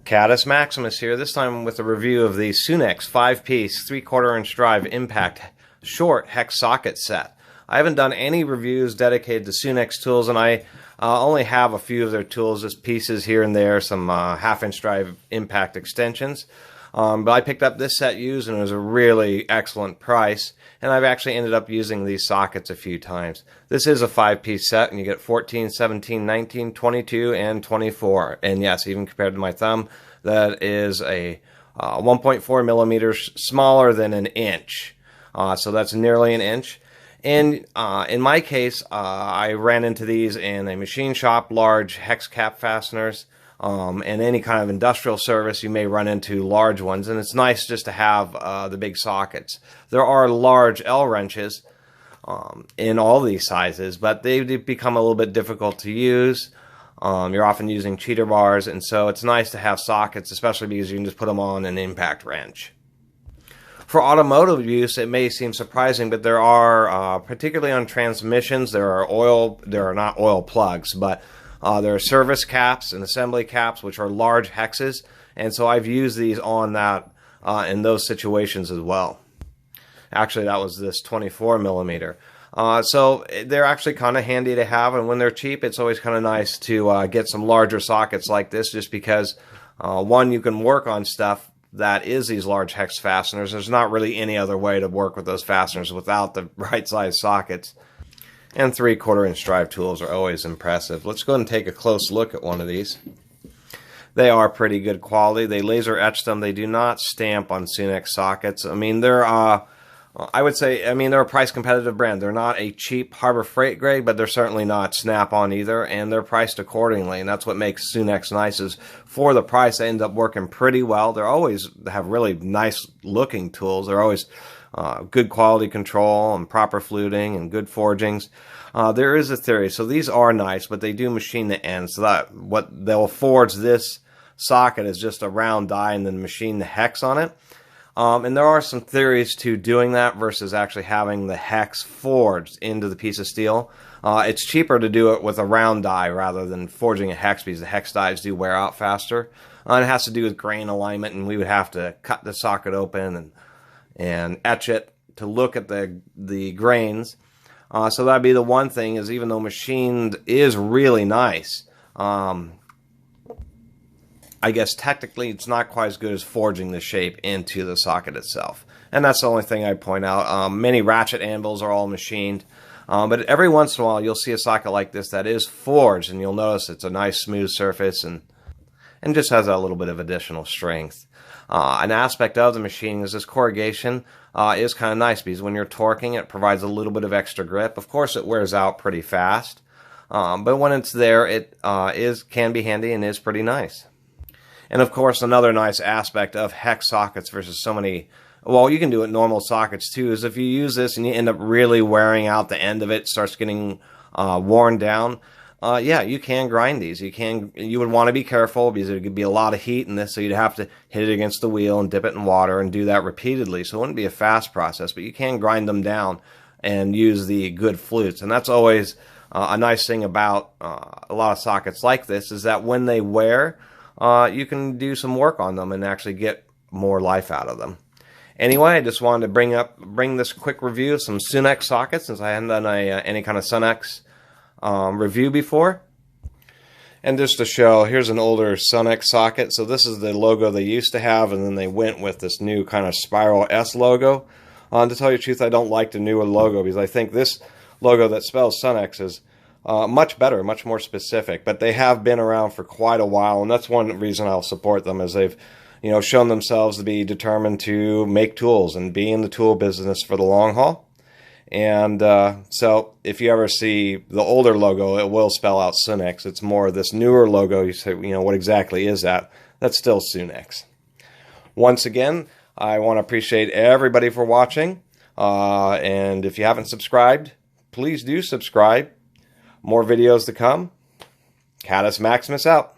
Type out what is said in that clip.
Caddis Maximus here, this time with a review of the Sunex 5-piece 3/4 inch drive impact short hex socket set. I haven't done any reviews dedicated to Sunex tools, and I only have a few of their tools, just pieces here and there, some half-inch drive impact extensions. But I picked up this set used, and it was a really excellent price, and I've actually ended up using these sockets a few times. This is a 5-piece set, and you get 14, 17, 19, 22, and 24. And yes, even compared to my thumb, that is a 1.4 millimeters smaller than an inch. So that's nearly an inch. And in my case, I ran into these in a machine shop, large hex cap fasteners. And any kind of industrial service, you may run into large ones, and it's nice just to have the big sockets. There are large L wrenches in all these sizes, but they become a little bit difficult to use. You're often using cheater bars, and so it's nice to have sockets, especially because you can just put them on an impact wrench. For automotive use, it may seem surprising, but there are, particularly on transmissions, there are not oil plugs, but there are service caps and assembly caps, which are large hexes, and so I've used these on that in those situations as well. Actually, that was this 24 millimeter. So they're actually kind of handy to have, and when they're cheap, it's always kind of nice to get some larger sockets like this, just because one, you can work on stuff that is these large hex fasteners. There's not really any other way to work with those fasteners without the right size sockets. And 3/4 inch drive tools are always impressive. Let's go ahead and take a close look at one of these. They are pretty good quality. They laser etch them. They do not stamp on Sunex sockets. I mean, they're I would say, they're a price competitive brand. They're not a cheap Harbor Freight grade, but they're certainly not snap-on either, and they're priced accordingly. And that's what makes Sunex nice, is for the price, they end up working pretty well. They always have really nice looking tools. They're always good quality control and proper fluting and good forgings. There is a theory. So these are nice, but they do machine the ends. So that what they'll forge this socket is just a round die and then machine the hex on it. And there are some theories to doing that versus actually having the hex forged into the piece of steel. It's cheaper to do it with a round die rather than forging a hex, because the hex dies do wear out faster. And it has to do with grain alignment, and we would have to cut the socket open and etch it to look at the grains. So that'd be the one thing, is even though machined is really nice, I guess technically it's not quite as good as forging the shape into the socket itself. And that's the only thing I'd point out. Many ratchet anvils are all machined. But every once in a while you'll see a socket like this that is forged, and you'll notice it's a nice smooth surface and just has a little bit of additional strength. An aspect of the machining is this corrugation is kind of nice, because when you're torquing, it provides a little bit of extra grip. Of course, it wears out pretty fast, but when it's there, it can be handy and is pretty nice. And of course, another nice aspect of hex sockets versus so many, well, you can do it normal sockets too, is if you use this and you end up really wearing out the end of it, starts getting worn down. Yeah, you can grind these. You would want to be careful, because there could be a lot of heat in this, so you'd have to hit it against the wheel and dip it in water and do that repeatedly. So it wouldn't be a fast process, but you can grind them down and use the good flutes. And that's always a nice thing about a lot of sockets like this, is that when they wear, you can do some work on them and actually get more life out of them. Anyway, I just wanted to bring this quick review of some Sunex sockets, since I hadn't done any kind of Sunex review before. And just to show, here's an older Sunex socket. So this is the logo they used to have, and then they went with this new kind of spiral S logo. To tell you the truth, I don't like the newer logo, because I think this logo that spells Sunex is much better, much more specific. But they have been around for quite a while, and that's one reason I'll support them, is they've shown themselves to be determined to make tools and be in the tool business for the long haul. And so if you ever see the older logo, it will spell out Sunex. It's more this newer logo. You say, what exactly is that? That's still Sunex. Once again, I want to appreciate everybody for watching. And if you haven't subscribed, please do subscribe. More videos to come. Caddis Maximus out.